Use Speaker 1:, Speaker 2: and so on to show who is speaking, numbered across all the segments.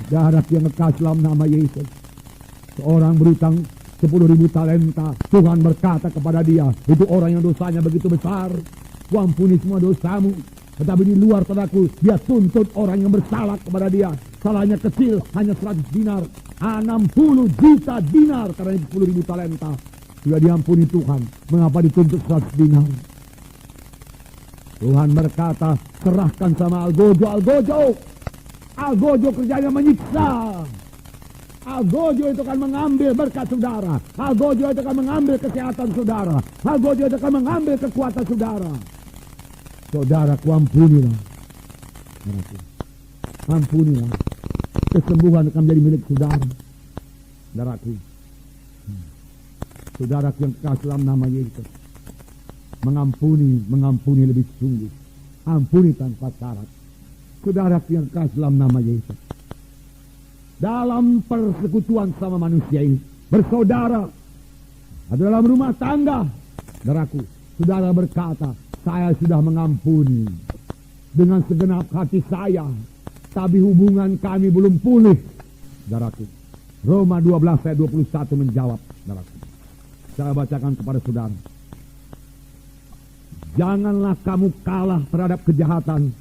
Speaker 1: Saudara yang kekasih dalam nama Yesus, seorang berutang 10.000 talenta. Tuhan berkata kepada dia, itu orang yang dosanya begitu besar, kuampuni semua dosamu. Tetapi di luar, saudaraku, dia tuntut orang yang bersalah kepada dia. Salahnya kecil, hanya 100 dinar. 60 juta dinar karena 10.000 talenta. Sudah diampuni Tuhan, mengapa dituntut 100 dinar? Tuhan berkata, serahkan sama Algojo. Algojo kerjanya menyiksa. Algojo itu akan mengambil berkat saudara. Algojo itu akan mengambil kesehatan saudara. Algojo itu akan mengambil kekuatan saudara. Saudara, ampunilah. Ampunilah. Kesembuhan akan menjadi milik saudara. Saudaraku. Saudara yang kasih dalam nama Yesus. Mengampuni lebih sungguh. Ampuni tanpa syarat. Saudara yang kasih dalam nama Yesus. Dalam persekutuan sama manusia ini, bersaudara, atau dalam rumah tangga, saudaraku, saudara berkata, saya sudah mengampuni dengan segenap hati saya, tapi hubungan kami belum pulih, saudaraku. Roma 12 ayat 21 menjawab, saudaraku. Saya bacakan kepada saudara. Janganlah kamu kalah terhadap kejahatan,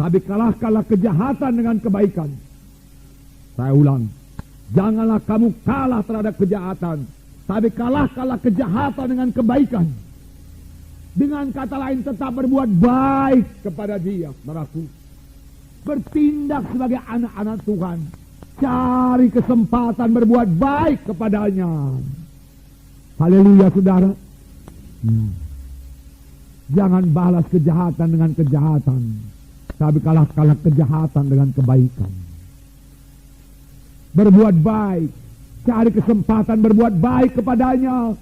Speaker 1: tapi kalahkanlah kejahatan dengan kebaikan. Saya ulang, janganlah kamu kalah terhadap kejahatan, tapi kalahkanlah kejahatan dengan kebaikan. Dengan kata lain, tetap berbuat baik kepada dia, saudaraku. Bertindak sebagai anak-anak Tuhan. Cari kesempatan berbuat baik kepadanya. Haleluya, saudara. Jangan balas kejahatan dengan kejahatan, tapi kalahkanlah kejahatan dengan kebaikan. Berbuat baik, cari kesempatan berbuat baik kepadanya.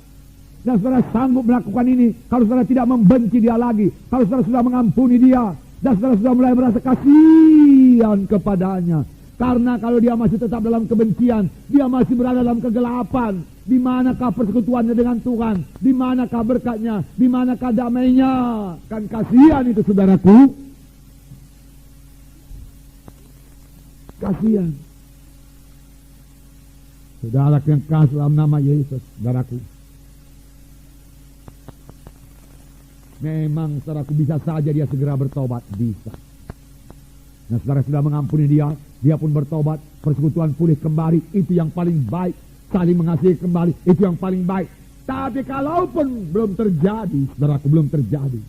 Speaker 1: Dan saudara sanggup melakukan ini kalau saudara tidak membenci dia lagi, kalau saudara sudah mengampuni dia, dan saudara sudah mulai merasa kasihan kepadanya. Karena kalau dia masih tetap dalam kebencian, dia masih berada dalam kegelapan. Di manakah persekutuannya dengan Tuhan? Di manakah berkatnya? Di manakah damainya? Kan kasihan itu, saudaraku. Kasihan. Saudara yang kasih dalam nama Yesus, saudaraku. Memang saudaraku, bisa saja dia segera bertobat, bisa. Nah, saudara sudah mengampuni dia, dia pun bertobat, persekutuan pulih kembali, itu yang paling baik. Saling mengasihi kembali, itu yang paling baik. Tapi kalaupun belum terjadi, saudaraku, belum terjadi,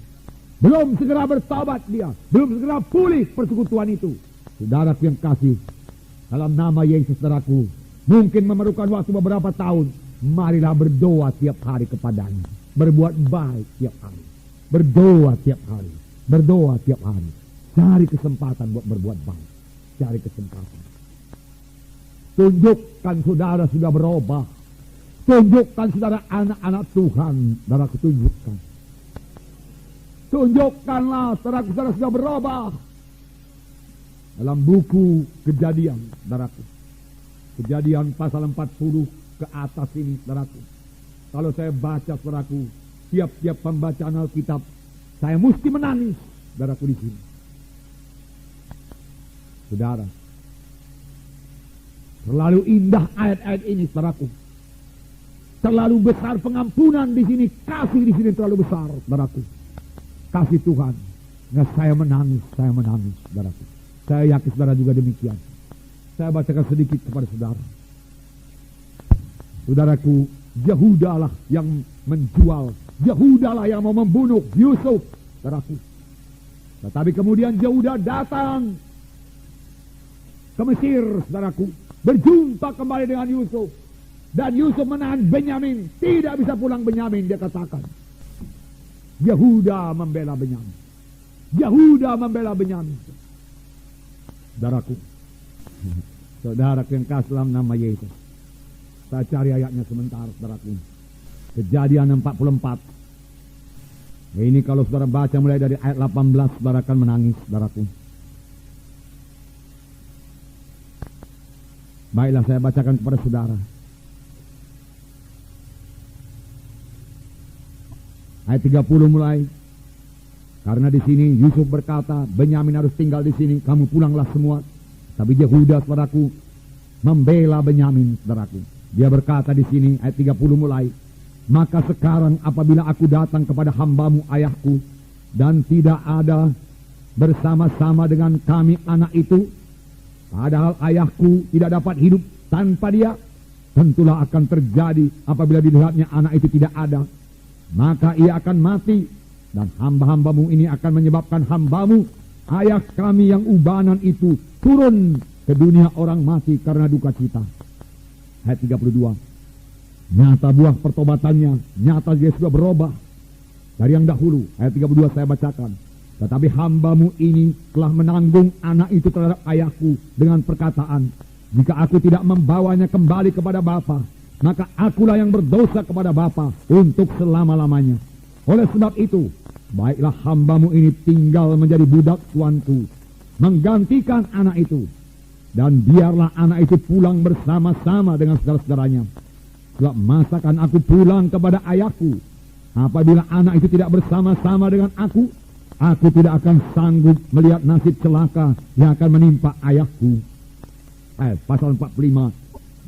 Speaker 1: belum segera bertobat dia, belum segera pulih persekutuan itu, saudaraku yang kasih dalam nama Yesus, saudaraku, mungkin memerlukan waktu beberapa tahun. Marilah berdoa tiap hari kepadanya. Berbuat baik tiap hari. Berdoa tiap hari. Berdoa tiap hari. Cari kesempatan buat berbuat baik. Cari kesempatan. Tunjukkan saudara sudah berubah. Tunjukkan saudara anak-anak Tuhan. Saudaraku, tunjukkan. Tunjukkanlah saudara-saudara sudah berubah. Dalam buku Kejadian, saudaraku. Kejadian pasal 40 ke atas ini, saudaraku. Kalau saya baca, saudaraku, tiap-tiap pembacaan Alkitab, saya mesti menangis, saudaraku, di sini. Saudara, terlalu indah ayat-ayat ini, saudaraku. Terlalu besar pengampunan di sini, kasih di sini terlalu besar, saudaraku. Kasih Tuhan. Nah, saya menangis, saudaraku. Saya yakin saudara juga demikian. Saya bacakan sedikit kepada saudara. Saudaraku, Yehuda lah yang menjual. Yehuda lah yang mau membunuh Yusuf, saudaraku. Tetapi kemudian Yehuda datang ke Mesir, saudaraku. Berjumpa kembali dengan Yusuf. Dan Yusuf menahan Benyamin. Tidak bisa pulang Benyamin, dia katakan. Yehuda membela Benyamin. Yehuda membela Benyamin. Saudaraku. Saudara yang kasih dalam nama Yesus. Saya cari ayatnya sebentar, saudaraku. Kejadian 44. Ya, ini kalau saudara baca mulai dari ayat 18, saudara akan menangis, saudaraku. Baiklah, saya bacakan kepada saudara. Ayat 30 mulai. Karena di sini Yusuf berkata, Benyamin harus tinggal di sini, kamu pulanglah semua. Tapi Yehuda, saudaraku, membela Benyamin, saudaraku. Dia berkata di sini ayat 30 mulai, maka sekarang apabila aku datang kepada hambamu ayahku dan tidak ada bersama-sama dengan kami anak itu, padahal ayahku tidak dapat hidup tanpa dia, tentulah akan terjadi apabila dilihatnya anak itu tidak ada, maka ia akan mati, dan hamba-hambamu ini akan menyebabkan hambamu ayah kami yang ubanan itu turun ke dunia orang mati karena duka cita. Ayat 32. Nyata buah pertobatannya, nyata dia sudah berubah dari yang dahulu. Ayat 32 saya bacakan. Tetapi hambamu ini telah menanggung anak itu terhadap ayahku dengan perkataan, jika aku tidak membawanya kembali kepada bapa, maka akulah yang berdosa kepada bapa untuk selama-lamanya. Oleh sebab itu, baiklah hambamu ini tinggal menjadi budak tuanku, menggantikan anak itu. Dan biarlah anak itu pulang bersama-sama dengan saudara-saudaranya. Sebab masakan aku pulang kepada ayahku, apabila anak itu tidak bersama-sama dengan aku tidak akan sanggup melihat nasib celaka yang akan menimpa ayahku. Pasal 45.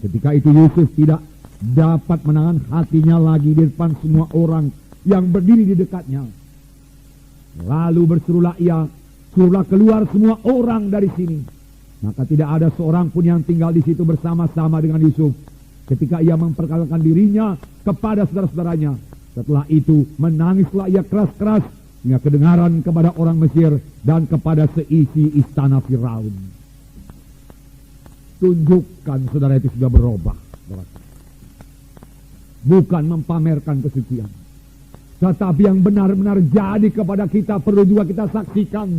Speaker 1: Ketika itu Yusuf tidak dapat menahan hatinya lagi di depan semua orang yang berdiri di dekatnya. Lalu berserulah ia, suruhlah keluar semua orang dari sini. Maka tidak ada seorang pun yang tinggal di situ bersama-sama dengan Yusuf ketika ia memperkenalkan dirinya kepada saudara-saudaranya. Setelah itu menangislah ia keras-keras hingga kedengaran kepada orang Mesir dan kepada seisi istana Firaun. Tunjukkan saudara itu sudah berubah. Bukan mempamerkan kesucian, tetapi yang benar-benar jadi kepada kita perlu juga kita saksikan.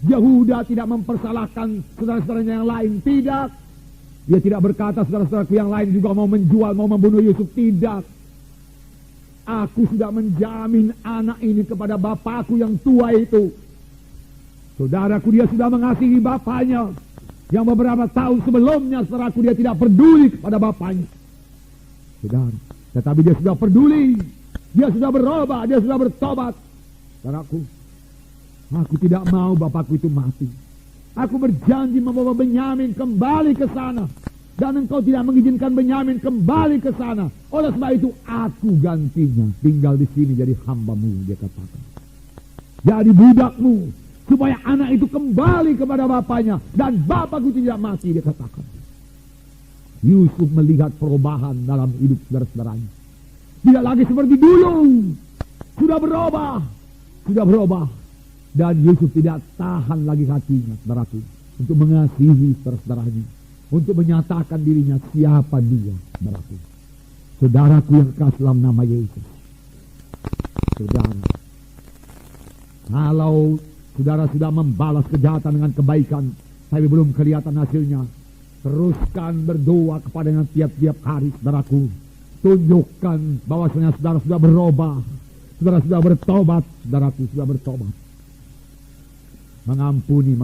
Speaker 1: Yehuda tidak mempersalahkan saudara-saudaranya yang lain, tidak. Dia tidak berkata saudara-saudaraku yang lain juga mau menjual, mau membunuh Yusuf, tidak. Aku sudah menjamin anak ini kepada bapakku yang tua itu. Saudaraku, dia sudah mengasihi bapaknya yang beberapa tahun sebelumnya, saudaraku, dia tidak peduli kepada bapaknya. Saudara, tetapi dia sudah peduli, dia sudah berubah, dia sudah bertobat. Saudaraku, aku tidak mau bapakku itu mati. Aku berjanji membawa Benyamin kembali ke sana. Dan engkau tidak mengizinkan Benyamin kembali ke sana. Oleh sebab itu aku gantinya tinggal di sini jadi hambamu, dia katakan. Jadi budakmu, supaya anak itu kembali kepada bapaknya. Dan bapakku tidak mati, dia katakan. Yusuf melihat perubahan dalam hidup saudara-saudaranya. Tidak lagi seperti dulu. Sudah berubah. Sudah berubah. Dan Yusuf tidak tahan lagi hatinya, saudaraku, untuk mengasihi saudara-saudaranya, untuk menyatakan dirinya siapa dia, saudaraku. Saudaraku yang kasih dalam nama Yesus. Saudara, kalau saudara sudah membalas kejahatan dengan kebaikan, tapi belum kelihatan hasilnya, teruskan berdoa kepadanya tiap-tiap hari, saudaraku. Tunjukkan bahwasanya saudara sudah berubah, saudara sudah bertobat, saudaraku sudah bertobat. Mengampuni.